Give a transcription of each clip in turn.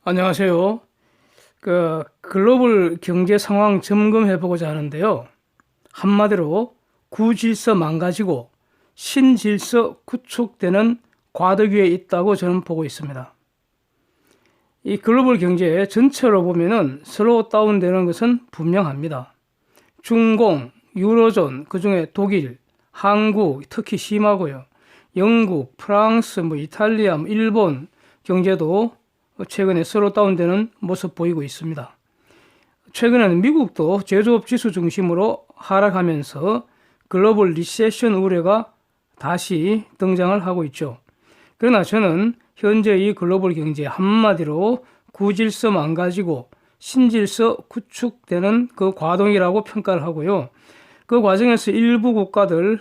안녕하세요. 글로벌 경제 상황 점검해 보고자 하는데요. 한마디로 구질서 망가지고 신질서 구축되는 과도기에 있다고 저는 보고 있습니다. 이 글로벌 경제 전체로 보면은 슬로우 다운되는 것은 분명합니다. 중공, 유로존, 그중에 독일, 한국 특히 심하고요. 영국, 프랑스, 이탈리아, 일본 경제도 최근에 슬로우 다운되는 모습 보이고 있습니다. 최근에는 미국도 제조업 지수 중심으로 하락하면서 글로벌 리세션 우려가 다시 등장을 하고 있죠. 그러나 저는 현재 이 글로벌 경제 한마디로 구질서 망가지고 신질서 구축되는 그 과동이라고 평가를 하고요. 그 과정에서 일부 국가들,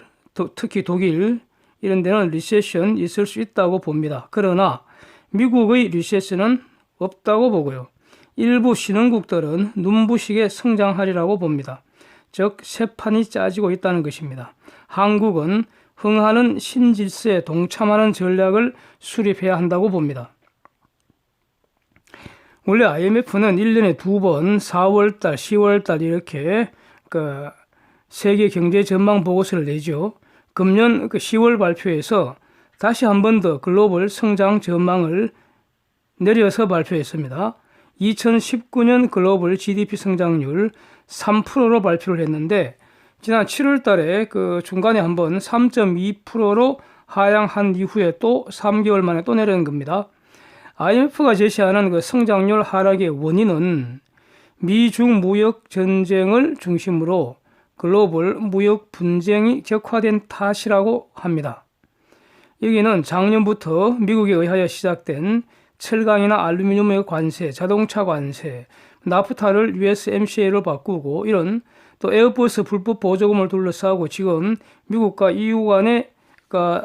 특히 독일 이런 데는 리세션 있을 수 있다고 봅니다. 그러나 미국의 리세션은 없다고 보고요. 일부 신흥국들은 눈부시게 성장하리라고 봅니다. 즉 새 판이 짜지고 있다는 것입니다. 한국은 흥하는 신질서에 동참하는 전략을 수립해야 한다고 봅니다. 원래 IMF는 1년에 2번 4월달, 10월달 이렇게 세계 경제 전망 보고서를 내죠. 금년 10월 발표에서 다시 한 번 더 글로벌 성장 전망을 내려서 발표했습니다. 2019년 글로벌 GDP 성장률 3%로 발표를 했는데 지난 7월 달에 중간에 한번 3.2%로 하향한 이후에 또 3개월 만에 또 내려는 겁니다. IMF가 제시하는 성장률 하락의 원인은 미중 무역 전쟁을 중심으로 글로벌 무역 분쟁이 격화된 탓이라고 합니다. 여기는 작년부터 미국에 의하여 시작된 철강이나 알루미늄의 관세, 자동차 관세, 나프타를 USMCA로 바꾸고 이런 또 에어버스 불법 보조금을 둘러싸고 지금 미국과 EU 간의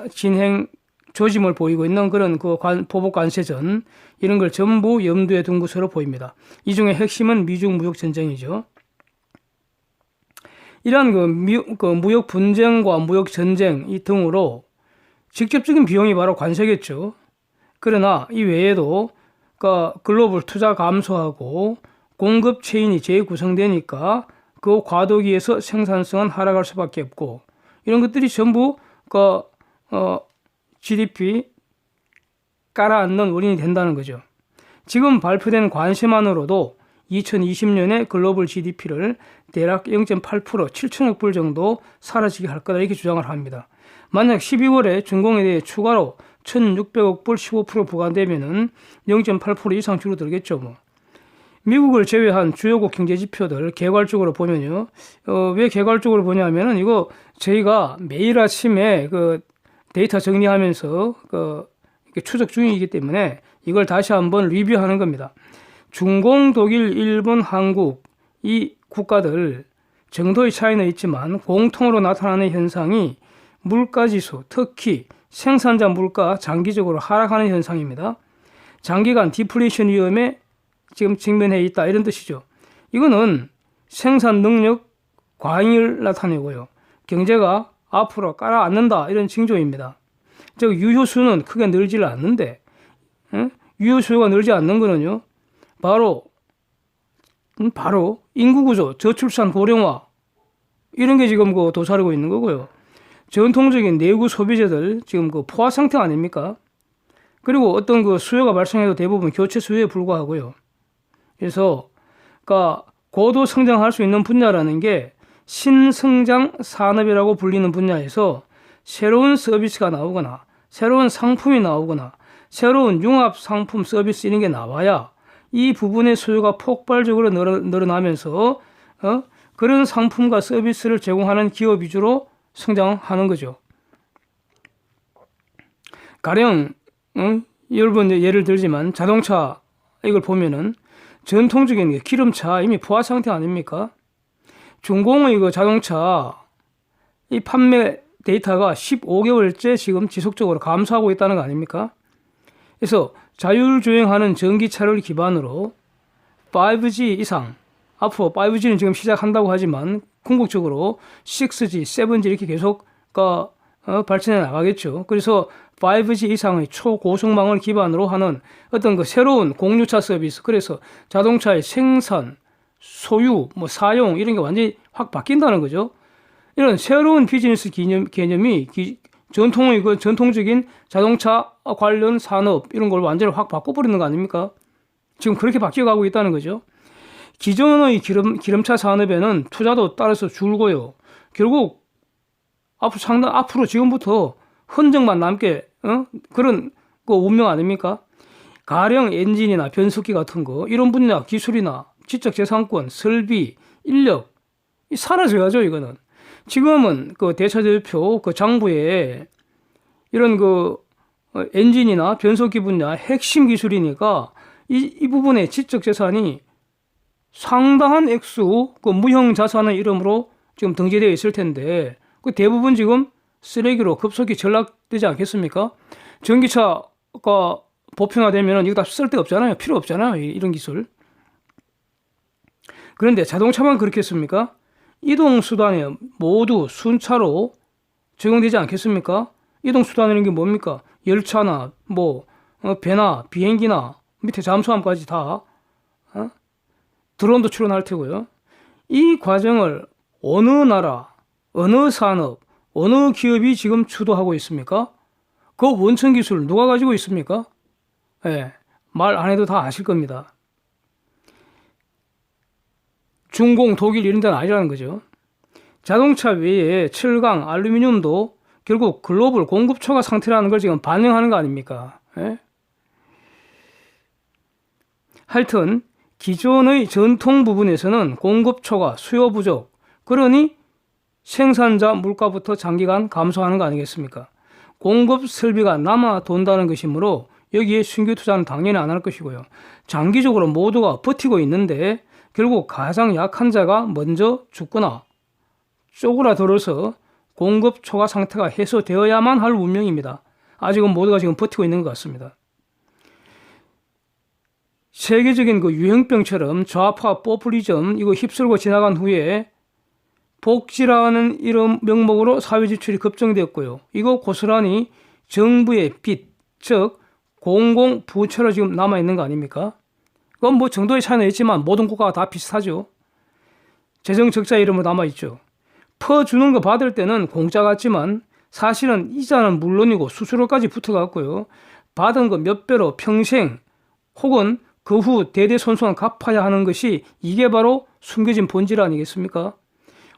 진행 조짐을 보이고 있는 그런 보복 관세전 이런 걸 전부 염두에 둔 것으로 보입니다. 이 중에 핵심은 미중 무역 전쟁이죠. 이러한 무역 분쟁과 무역 전쟁 이 등으로 직접적인 비용이 바로 관세겠죠. 그러나 이 외에도 글로벌 투자 감소하고 공급 체인이 재구성되니까 그 과도기에서 생산성은 하락할 수밖에 없고 이런 것들이 전부 GDP 깔아앉는 원인이 된다는 거죠. 지금 발표된 관세만으로도 2020년에 글로벌 GDP를 대략 0.8% 7천억 불 정도 사라지게 할 거다 이렇게 주장을 합니다. 만약 12월에 준공에 대해 추가로 1,600억 불 15% 부과되면은 0.8% 이상 줄어들겠죠. 미국을 제외한 주요국 경제 지표들 개괄적으로 보면요. 왜 개괄적으로 보냐면은 이거 저희가 매일 아침에 데이터 정리하면서 추적 중이기 때문에 이걸 다시 한번 리뷰하는 겁니다. 중공, 독일, 일본, 한국 이 국가들 정도의 차이는 있지만 공통으로 나타나는 현상이 물가지수, 특히 생산자 물가 장기적으로 하락하는 현상입니다. 장기간 디플레이션 위험에 지금 직면해 있다 이런 뜻이죠. 이거는 생산 능력 과잉을 나타내고요. 경제가 앞으로 깔아앉는다 이런 징조입니다. 즉 유효수는 크게 늘지를 않는데 유효수요가 늘지 않는 거는요. 바로 인구구조, 저출산 고령화 이런 게 지금 도사리고 있는 거고요. 전통적인 내구 소비재들 지금 포화 상태 아닙니까? 그리고 어떤 수요가 발생해도 대부분 교체 수요에 불과하고요. 그래서 고도 성장할 수 있는 분야라는 게 신성장 산업이라고 불리는 분야에서 새로운 서비스가 나오거나 새로운 상품이 나오거나 새로운 융합 상품 서비스 이런 게 나와야 이 부분의 수요가 폭발적으로 늘어나면서 그런 상품과 서비스를 제공하는 기업 위주로 성장하는 거죠. 가령 여러 예를 들지만 자동차 이걸 보면은 전통적인 기름차 이미 포화 상태 아닙니까? 중공의 자동차 이 판매 데이터가 15개월째 지금 지속적으로 감소하고 있다는 거 아닙니까? 그래서 자율주행하는 전기차를 기반으로 5G 이상 앞으로 5G는 지금 시작한다고 하지만 궁극적으로 6G, 7G 이렇게 계속 발전해 나가겠죠. 그래서 5G 이상의 초고속망을 기반으로 하는 어떤 그 새로운 공유차 서비스, 그래서 자동차의 생산, 소유, 뭐 사용 이런 게 완전히 확 바뀐다는 거죠. 이런 새로운 비즈니스 개념이 전통적인 자동차 관련 산업 이런 걸 완전히 확 바꿔버리는 거 아닙니까? 지금 그렇게 바뀌어가고 있다는 거죠. 기존의 기름차 산업에는 투자도 따라서 줄고요. 결국 앞으로 지금부터 흔적만 남게 그런 거 운명 아닙니까? 가령 엔진이나 변속기 같은 거 이런 분야 기술이나 지적재산권, 설비, 인력 사라져야죠. 이거는 지금은 그 대차대표 그 장부에 이런 그 엔진이나 변속기 분야 핵심 기술이니까 이 부분의 지적재산이 상당한 액수 그 무형 자산의 이름으로 지금 등재되어 있을 텐데 그 대부분 지금 쓰레기로 급속히 전락되지 않겠습니까? 전기차가 보편화되면 이거 다 쓸데없잖아요. 필요 없잖아요. 이런 기술. 그런데 자동차만 그렇겠습니까? 이동수단에 모두 순차로 적용되지 않겠습니까? 이동수단이라는 게 뭡니까? 열차나 배나 비행기나 밑에 잠수함까지 다 드론도 출원할 테고요. 이 과정을 어느 나라, 어느 산업, 어느 기업이 지금 주도하고 있습니까? 그 원천 기술 누가 가지고 있습니까? 말 안 해도 다 아실 겁니다. 중공, 독일 이런 데는 아니라는 거죠. 자동차 외에 철강, 알루미늄도 결국 글로벌 공급 초과 상태라는 걸 지금 반영하는 거 아닙니까? 하여튼 기존의 전통 부분에서는 공급 초과, 수요 부족, 그러니 생산자 물가부터 장기간 감소하는 거 아니겠습니까? 공급 설비가 남아 돈다는 것이므로 여기에 신규 투자는 당연히 안 할 것이고요. 장기적으로 모두가 버티고 있는데 결국 가장 약한 자가 먼저 죽거나 쪼그라들어서 공급 초과 상태가 해소되어야만 할 운명입니다. 아직은 모두가 지금 버티고 있는 것 같습니다. 세계적인 그 유행병처럼 좌파 포퓰리즘 이거 휩쓸고 지나간 후에 복지라는 이름 명목으로 사회지출이 급증되었고요. 이거 고스란히 정부의 빚, 즉 공공부채로 지금 남아있는 거 아닙니까? 그건 뭐 정도의 차이는 있지만 모든 국가가 다 비슷하죠. 재정 적자 이름으로 남아있죠. 퍼주는 거 받을 때는 공짜 같지만 사실은 이자는 물론이고 수수료까지 붙어갔고요. 받은 거 몇 배로 평생 혹은 그 후 대대손손 갚아야 하는 것이 이게 바로 숨겨진 본질 아니겠습니까?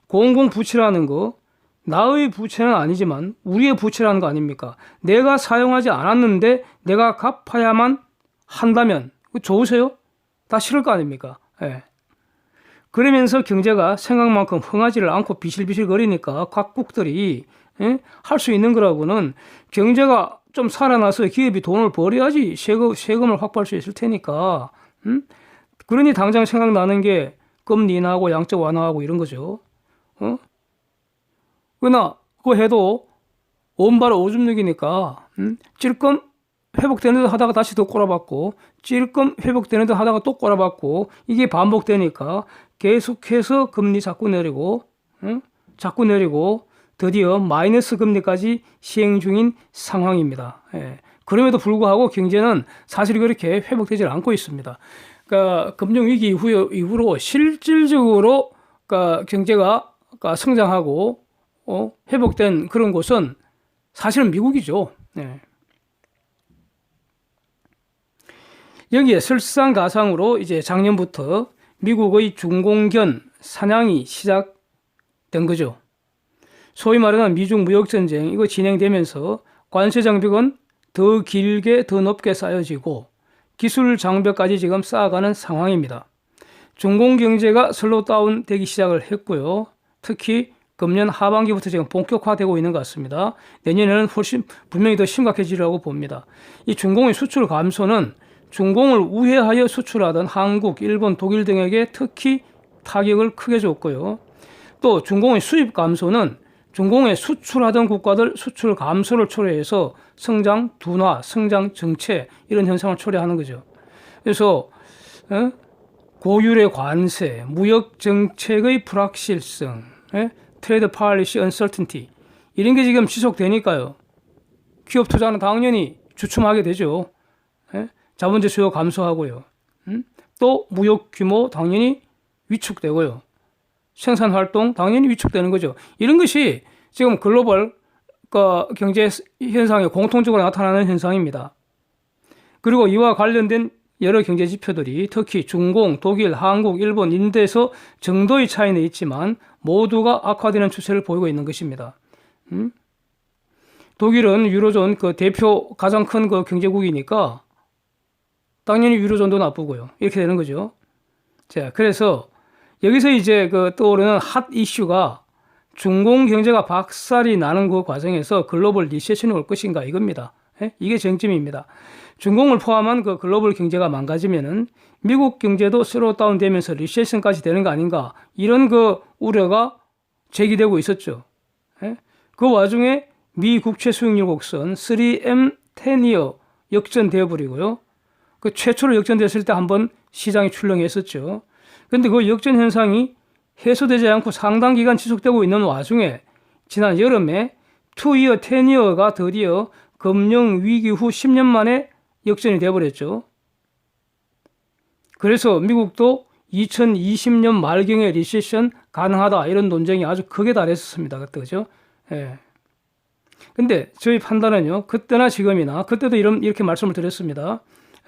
공공부채라는 거 나의 부채는 아니지만 우리의 부채라는 거 아닙니까? 내가 사용하지 않았는데 내가 갚아야만 한다면 좋으세요? 다 싫을 거 아닙니까? 그러면서 경제가 생각만큼 흥하지를 않고 비실비실 거리니까 각국들이 할 수 있는 거라고는 경제가 좀 살아나서 기업이 돈을 벌어야지 세금을 확보할 수 있을 테니까 그러니 당장 생각나는 게 금리 인하하고 양적 완화하고 이런 거죠. 그러나 그거 해도 원바로 오줌육이니까 찔끔 회복되는 듯 하다가 다시 또 꼬라박고 찔끔 회복되는 듯 하다가 또 꼬라박고 이게 반복되니까 계속해서 금리 자꾸 내리고 드디어 마이너스 금리까지 시행 중인 상황입니다. 그럼에도 불구하고 경제는 사실 그렇게 회복되지 않고 있습니다. 그러니까 금융위기 이후로 실질적으로 그러니까 경제가 성장하고 회복된 그런 곳은 사실은 미국이죠. 여기에 설상가상으로 이제 작년부터 미국의 중공견 사냥이 시작된 거죠. 소위 말하는 미중 무역전쟁 이거 진행되면서 관세 장벽은 더 길게 더 높게 쌓여지고 기술 장벽까지 지금 쌓아가는 상황입니다. 중공 경제가 슬로우 다운 되기 시작을 했고요. 특히 금년 하반기부터 지금 본격화되고 있는 것 같습니다. 내년에는 훨씬 분명히 더 심각해지리라고 봅니다. 이 중공의 수출 감소는 중공을 우회하여 수출하던 한국, 일본, 독일 등에게 특히 타격을 크게 줬고요. 또 중공의 수입 감소는 중공에 수출하던 국가들 수출 감소를 초래해서 성장 둔화, 성장 정체 이런 현상을 초래하는 거죠. 그래서 고율의 관세, 무역 정책의 불확실성, 트레이드 팔리시 언설턴티 이런 게 지금 지속되니까요. 기업 투자는 당연히 주춤하게 되죠. 예? 자본재 수요 감소하고요. 또 무역 규모 당연히 위축되고요. 생산 활동 당연히 위축되는 거죠. 이런 것이 지금 글로벌 경제 현상에 공통적으로 나타나는 현상입니다. 그리고 이와 관련된 여러 경제 지표들이 특히 중공, 독일, 한국, 일본, 인도에서 정도의 차이는 있지만 모두가 악화되는 추세를 보이고 있는 것입니다. 독일은 유로존 대표 가장 큰 경제국이니까 당연히 유로존도 나쁘고요. 이렇게 되는 거죠. 자, 그래서 여기서 이제 떠오르는 핫 이슈가 중공 경제가 박살이 나는 그 과정에서 글로벌 리세션이 올 것인가 이겁니다. 이게 쟁점입니다. 중공을 포함한 글로벌 경제가 망가지면은 미국 경제도 슬로우다운 되면서 리세션까지 되는 거 아닌가 이런 우려가 제기되고 있었죠. 그 와중에 미 국채 수익률 곡선 3M 10year 역전되어 버리고요. 최초로 역전됐을 때 한번 시장이 출렁했었죠. 그런데 그 역전 현상이 해소되지 않고 상당 기간 지속되고 있는 와중에 지난 여름에 2year, 10year가 드디어 금융 위기 후 10년 만에 역전이 되어버렸죠. 그래서 미국도 2020년 말경에 리세션 가능하다 이런 논쟁이 아주 크게 달했었습니다. 그때죠. 예. 근데 저희 판단은요. 그때나 지금이나 그때도 이렇게 말씀을 드렸습니다.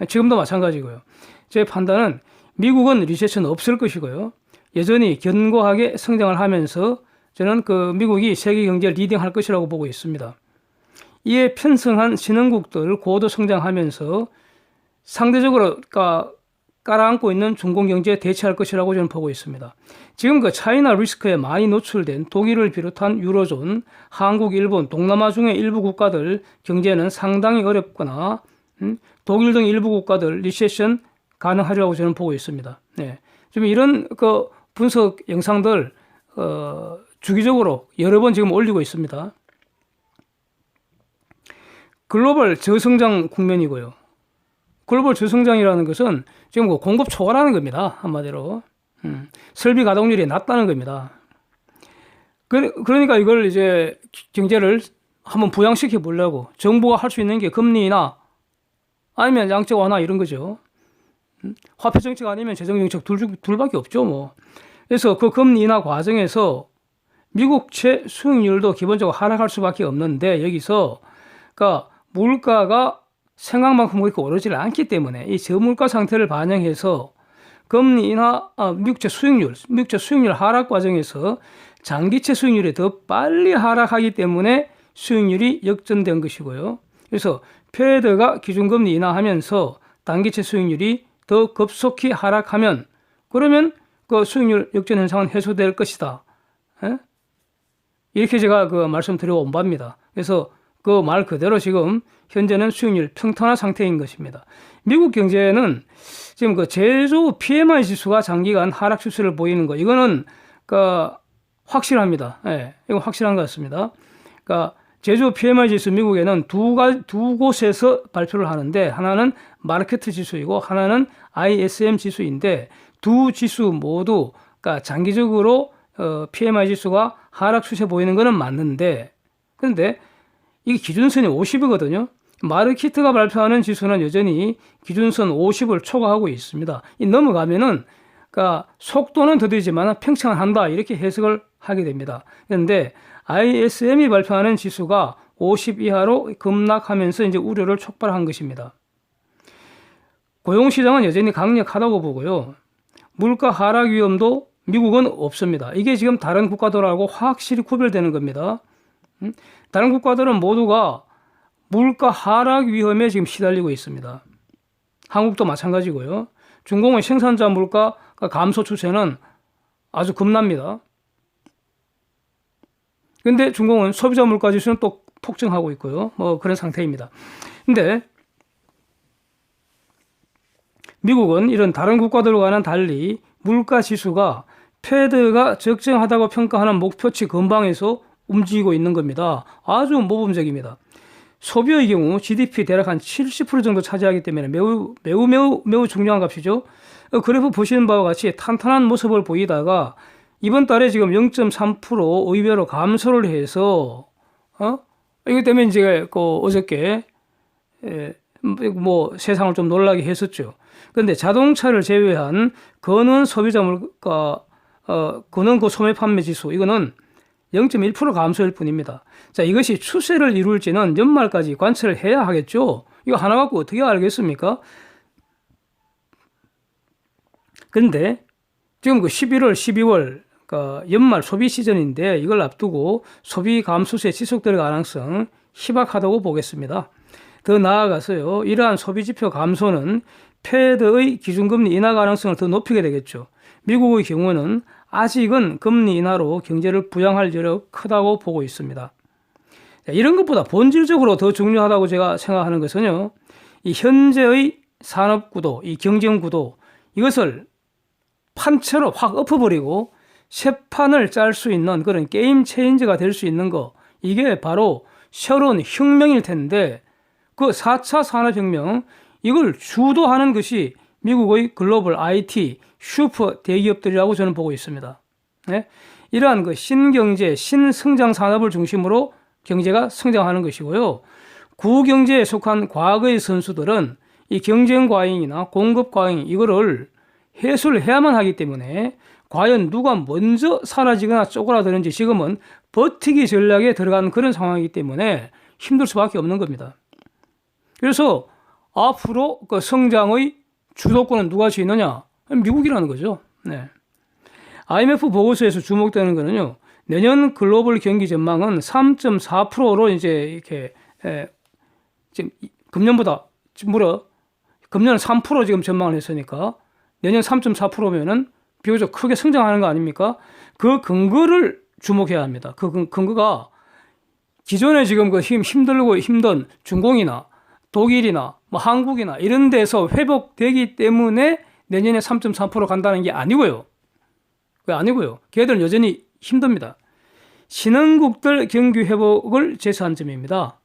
지금도 마찬가지고요. 제 판단은 미국은 리세션 없을 것이고요. 여전히 견고하게 성장을 하면서 저는 미국이 세계 경제를 리딩할 것이라고 보고 있습니다. 이에 편성한 신흥국들 고도 성장하면서 상대적으로 깔아앉고 있는 중공 경제에 대처할 것이라고 저는 보고 있습니다. 지금 차이나 리스크에 많이 노출된 독일을 비롯한 유로존, 한국, 일본, 동남아 중의 일부 국가들 경제는 상당히 어렵거나 독일 등 일부 국가들 리세션 가능하리라고 저는 보고 있습니다. 네. 좀 이런 분석 영상들 주기적으로 여러 번 지금 올리고 있습니다. 글로벌 저성장 국면이고요. 글로벌 저성장이라는 것은 지금 공급 초과라는 겁니다. 한마디로. 설비 가동률이 낮다는 겁니다. 그러니까 이걸 이제 경제를 한번 부양시켜 보려고 정부가 할 수 있는 게 금리나 아니면 양적 완화 이런 거죠. 화폐 정책 아니면 재정 정책 둘밖에 없죠, 뭐. 그래서 그 금리 인하 과정에서 미국채 수익률도 기본적으로 하락할 수밖에 없는데 여기서 물가가 생각만큼 그렇게 오르지 않기 때문에 이 저물가 상태를 반영해서 금리 인하, 미국채 수익률 하락 과정에서 장기채 수익률이 더 빨리 하락하기 때문에 수익률이 역전된 것이고요. 그래서 페드가 기준금리 인하하면서 단기채 수익률이 더 급속히 하락하면 그러면 수익률 역전 현상은 해소될 것이다. 이렇게 제가 말씀드려 온 바입니다. 그래서 말 그대로 지금 현재는 수익률 평탄화 상태인 것입니다. 미국 경제는 지금 제조 PMI 지수가 장기간 하락 추세를 보이는 거 이거는 확실합니다. 예, 이건 확실한 것 같습니다. 제조 PMI 지수 미국에는 두 곳에서 발표를 하는데 하나는 마르케트 지수이고 하나는 ISM 지수인데 두 지수 모두 장기적으로 PMI 지수가 하락 추세 보이는 것은 맞는데 그런데 이게 기준선이 50이거든요. 마르키트가 발표하는 지수는 여전히 기준선 50을 초과하고 있습니다. 이 넘어가면은 속도는 더디지만 팽창한다 이렇게 해석을 하게 됩니다. 그런데 ISM이 발표하는 지수가 50 이하로 급락하면서 이제 우려를 촉발한 것입니다. 고용시장은 여전히 강력하다고 보고요. 물가 하락 위험도 미국은 없습니다. 이게 지금 다른 국가들하고 확실히 구별되는 겁니다. 다른 국가들은 모두가 물가 하락 위험에 지금 시달리고 있습니다. 한국도 마찬가지고요. 중공의 생산자 물가 감소 추세는 아주 급납니다. 근데 중공은 소비자 물가 지수는 또 폭증하고 있고요. 그런 상태입니다. 근데 미국은 이런 다른 국가들과는 달리 물가 지수가 페드가 적정하다고 평가하는 목표치 근방에서 움직이고 있는 겁니다. 아주 모범적입니다. 소비의 경우 GDP 대략 한 70% 정도 차지하기 때문에 매우 중요한 값이죠. 그래프 보시는 바와 같이 탄탄한 모습을 보이다가 이번 달에 지금 0.3% 의외로 감소를 해서 이것 때문에 이제 그 어저께 뭐 세상을 좀 놀라게 했었죠. 그런데 자동차를 제외한 근원 소비자 물가, 근원 그 소매 판매 지수 이거는 0.1% 감소일 뿐입니다. 자, 이것이 추세를 이룰지는 연말까지 관찰을 해야 하겠죠. 이거 하나 갖고 어떻게 알겠습니까? 그런데 지금 그 11월, 12월 연말 소비 시즌인데 이걸 앞두고 소비 감소세 지속될 가능성 희박하다고 보겠습니다. 더 나아가서요, 이러한 소비 지표 감소는 패드의 기준금리 인하 가능성을 더 높이게 되겠죠. 미국의 경우는 아직은 금리 인하로 경제를 부양할 여력 크다고 보고 있습니다. 이런 것보다 본질적으로 더 중요하다고 제가 생각하는 것은요, 이 현재의 산업 구도, 이 경쟁 구도, 이것을 판처로 확 엎어버리고 새 판을 짤 수 있는 그런 게임 체인저가 될 수 있는 거, 이게 바로 새로운 혁명일 텐데, 그 4차 산업혁명, 이걸 주도하는 것이 미국의 글로벌 IT 슈퍼 대기업들이라고 저는 보고 있습니다. 네? 이러한 그 신경제, 신성장 산업을 중심으로 경제가 성장하는 것이고요. 구경제에 속한 과거의 선수들은 이 경쟁 과잉이나 공급 과잉 이거를 해소를 해야만 하기 때문에 과연 누가 먼저 사라지거나 쪼그라드는지 지금은 버티기 전략에 들어간 그런 상황이기 때문에 힘들 수밖에 없는 겁니다. 그래서 앞으로 그 성장의 주도권은 누가 쥐느냐? 미국이라는 거죠. 네. IMF 보고서에서 주목되는 거는요, 내년 글로벌 경기 전망은 3.4%로 이제 이렇게 지금 금년보다 금년은 3% 지금 전망을 했으니까 내년 3.4%면은 비교적 크게 성장하는 거 아닙니까? 그 근거를 주목해야 합니다. 그 근거가 기존에 지금 그 힘들고 힘든 중공이나 독일이나 뭐 한국이나 이런 데서 회복되기 때문에 내년에 3.3% 간다는 게 아니고요. 왜 아니고요? 걔들은 여전히 힘듭니다. 신흥국들 경기 회복을 제시한 점입니다.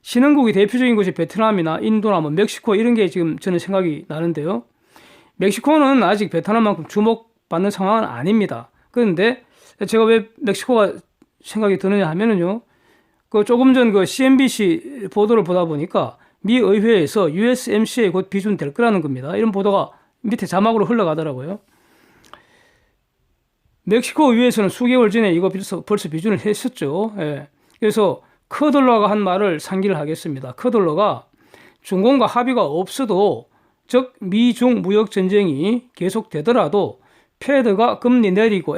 신흥국이 대표적인 곳이 베트남이나 인도나 뭐 멕시코 이런 게 지금 저는 생각이 나는데요. 멕시코는 아직 베트남만큼 주목받는 상황은 아닙니다. 그런데 제가 왜 멕시코가 생각이 드느냐 하면은요, 그 조금 전 그 CNBC 보도를 보다 보니까 미 의회에서 USMCA 곧 비준될 거라는 겁니다. 이런 보도가 밑에 자막으로 흘러가더라고요. 멕시코 의회에서는 수개월 전에 이거 벌써 비준을 했었죠. 예. 그래서 커덜러가 한 말을 상기를 하겠습니다. 커덜러가 중공과 합의가 없어도, 즉 미중 무역 전쟁이 계속되더라도 패드가 금리 내리고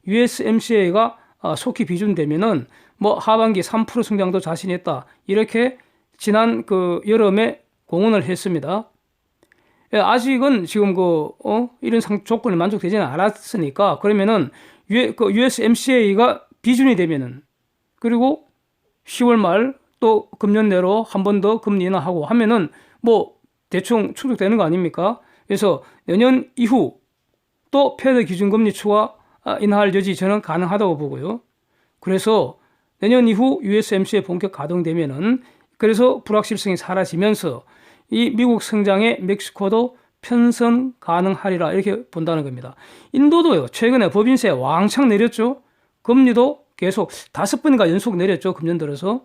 USMCA가 속히 비준되면은 뭐 하반기 3% 성장도 자신 있다, 이렇게 지난 그 여름에 공언을 했습니다. 아직은 지금 이런 조건이 만족되지는 않았으니까, 그러면은 USMCA가 비준이 되면은, 그리고 10월 말 또 금년 내로 한 번 더 금리 인하하고 하면은 뭐 대충 충족되는 거 아닙니까? 그래서 내년 이후 또 패드 기준금리 추가 인하할 여지 저는 가능하다고 보고요. 그래서 내년 이후 USMCA 본격 가동되면은, 그래서 불확실성이 사라지면서 이 미국 성장에 멕시코도 편선 가능하리라, 이렇게 본다는 겁니다. 인도도요, 최근에 법인세 왕창 내렸죠. 금리도 계속 5번인가 연속 내렸죠, 금년 들어서.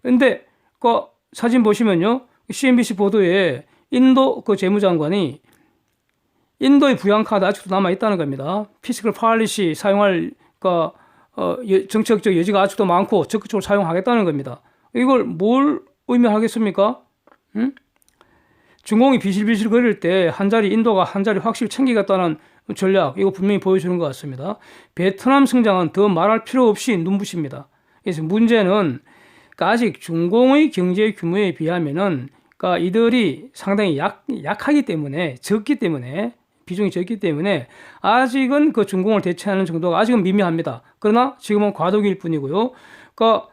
근데 그 사진 보시면요, CNBC 보도에 인도 그 재무장관이 인도의 부양카드 아직도 남아있다는 겁니다. 피스컬 팔리시 사용할 정책적 여지가 아직도 많고 적극적으로 사용하겠다는 겁니다. 이걸 뭘 의미하겠습니까? 중공이 비실비실 거릴 때 인도가 한 자리 확실히 챙기겠다는 전략, 이거 분명히 보여주는 것 같습니다. 베트남 성장은 더 말할 필요 없이 눈부십니다. 그래서 문제는 아직 중공의 경제 규모에 비하면은 이들이 상당히 약하기 때문에, 비중이 적기 때문에 아직은 그 중공을 대체하는 정도가 아직은 미미합니다. 그러나 지금은 과도기일 뿐이고요.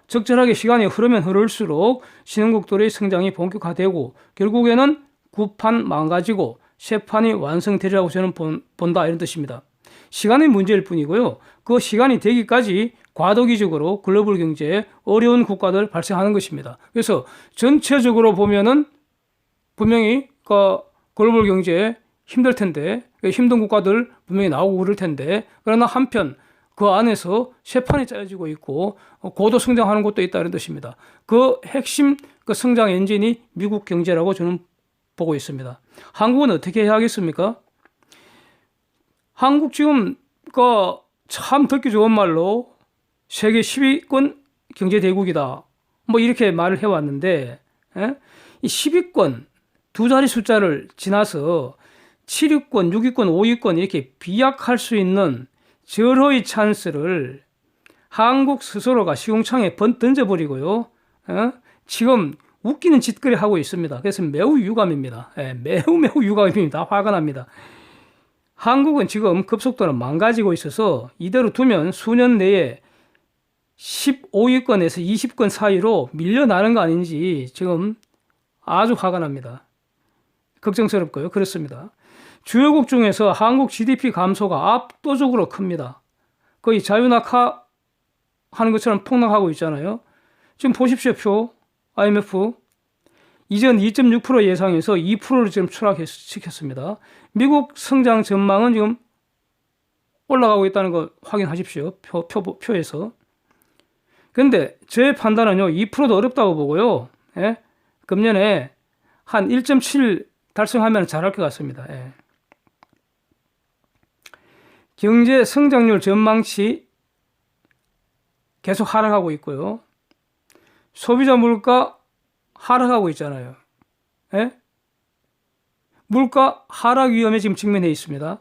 적절하게 시간이 흐르면 흐를수록 신흥국들의 성장이 본격화되고 결국에는 구판 망가지고 새 판이 완성되리라고 저는 본다, 이런 뜻입니다. 시간의 문제일 뿐이고요. 그 시간이 되기까지 과도기적으로 글로벌 경제에 어려운 국가들 발생하는 것입니다. 그래서 전체적으로 보면은 분명히 글로벌 경제에 힘들 텐데, 힘든 국가들 분명히 나오고 그럴 텐데, 그러나 한편 그 안에서 세 판이 짜여지고 있고 고도 성장하는 곳도 있다는 뜻입니다. 그 핵심 그 성장 엔진이 미국 경제라고 저는 보고 있습니다. 한국은 어떻게 해야 하겠습니까? 한국 지금 그 참 듣기 좋은 말로 세계 10위권 경제대국이다. 뭐 이렇게 말을 해왔는데 이 10위권 두 자리 숫자를 지나서 7위권, 6위권, 5위권 이렇게 비약할 수 있는 절호의 찬스를 한국 스스로가 시궁창에 던져버리고요. 지금 웃기는 짓거리 하고 있습니다. 그래서 매우 유감입니다. 매우 유감입니다. 화가 납니다. 한국은 지금 급속도로 망가지고 있어서 이대로 두면 수년 내에 15위권에서 20권 사이로 밀려나는 거 아닌지 지금 아주 화가 납니다. 걱정스럽고요. 그렇습니다. 주요국 중에서 한국 GDP 감소가 압도적으로 큽니다. 거의 자유낙하 하는 것처럼 폭락하고 있잖아요. 지금 보십시오. 표 IMF 이전 2.6% 예상에서 2%로 지금 추락시켰습니다. 미국 성장 전망은 지금 올라가고 있다는 거 확인하십시오. 표에서. 그런데 제 판단은요, 2%도 어렵다고 보고요. 금년에 한 1.7 달성하면 잘할 것 같습니다. 경제 성장률 전망치 계속 하락하고 있고요. 소비자 물가 하락하고 있잖아요. 물가 하락 위험에 지금 직면해 있습니다.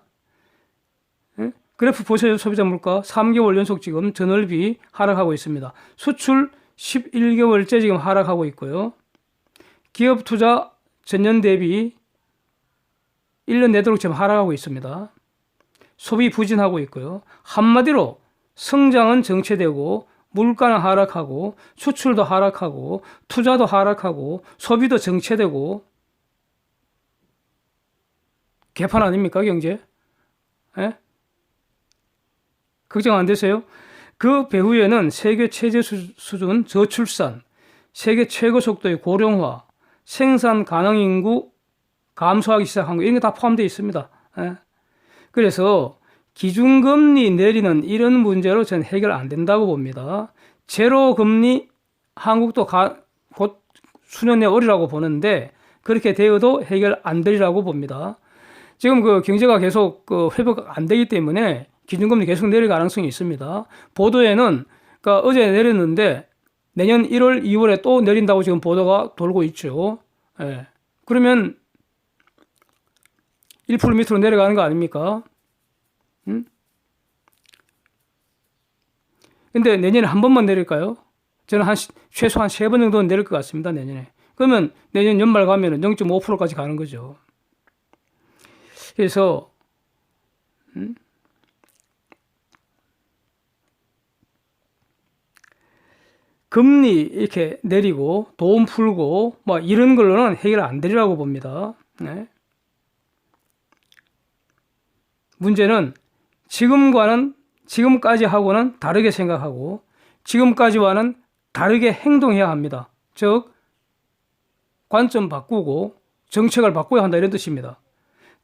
그래프 보세요. 소비자 물가 3개월 연속 지금 저넓이 하락하고 있습니다. 수출 11개월째 지금 하락하고 있고요. 기업 투자 전년 대비 1년 내도록 지금 하락하고 있습니다. 소비 부진하고 있고요. 한마디로 성장은 정체되고 물가는 하락하고 수출도 하락하고 투자도 하락하고 소비도 정체되고 개판 아닙니까 경제? 걱정 안 되세요? 그 배후에는 세계 최저 수준 저출산, 세계 최고 속도의 고령화, 생산 가능 인구 감소하기 시작한 거 이런 게 다 포함되어 있습니다. 그래서 기준금리 내리는 이런 문제로 저는 해결 안 된다고 봅니다. 제로 금리 한국도 곧 수년 내 오리라고 보는데 그렇게 되어도 해결 안 되리라고 봅니다. 지금 그 경제가 계속 그 회복 안 되기 때문에 기준금리 계속 내릴 가능성이 있습니다. 보도에는 그러니까 어제 내렸는데 내년 1월, 2월에 또 내린다고 지금 보도가 돌고 있죠. 그러면 1% 밑으로 내려가는 거 아닙니까? 근데 내년에 한 번만 내릴까요? 저는 최소 한 3번 정도는 내릴 것 같습니다. 내년에. 그러면 내년 연말 가면은 0.5%까지 가는 거죠. 그래서 금리 이렇게 내리고 돈 풀고 뭐 이런 걸로는 해결 안 되리라고 봅니다. 문제는 지금까지 하고는 다르게 생각하고 지금까지와는 다르게 행동해야 합니다. 즉 관점 바꾸고 정책을 바꿔야 한다 이런 뜻입니다.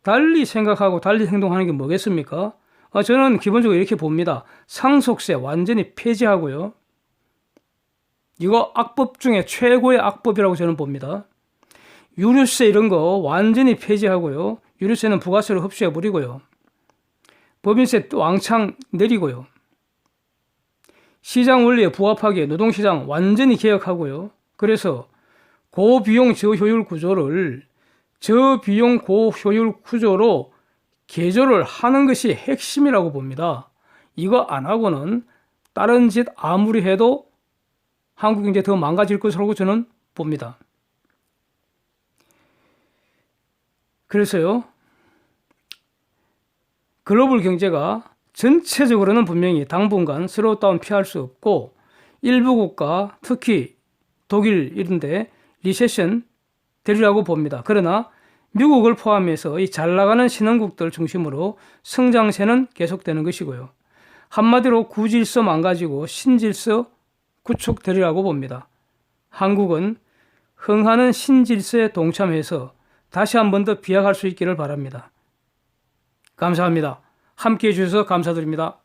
달리 생각하고 달리 행동하는 게 뭐겠습니까? 저는 기본적으로 이렇게 봅니다. 상속세 완전히 폐지하고요. 이거 악법 중에 최고의 악법이라고 저는 봅니다. 유류세 이런 거 완전히 폐지하고요. 유류세는 부가세로 흡수해버리고요. 법인세 왕창 내리고요. 시장 원리에 부합하게 노동시장 완전히 개혁하고요. 그래서 고비용 저효율 구조를 저비용 고효율 구조로 개조를 하는 것이 핵심이라고 봅니다. 이거 안 하고는 다른 짓 아무리 해도 한국 경제 더 망가질 것이라고 저는 봅니다. 그래서요, 글로벌 경제가 전체적으로는 분명히 당분간 슬로우다운 피할 수 없고 일부 국가, 특히 독일 이런데 리세션 되리라고 봅니다. 그러나 미국을 포함해서 이 잘 나가는 신흥국들 중심으로 성장세는 계속되는 것이고요. 한마디로 구질서 망가지고 신질서 구축되리라고 봅니다. 한국은 흥하는 신질서에 동참해서 다시 한 번 더 비약할 수 있기를 바랍니다. 감사합니다. 함께해 주셔서 감사드립니다.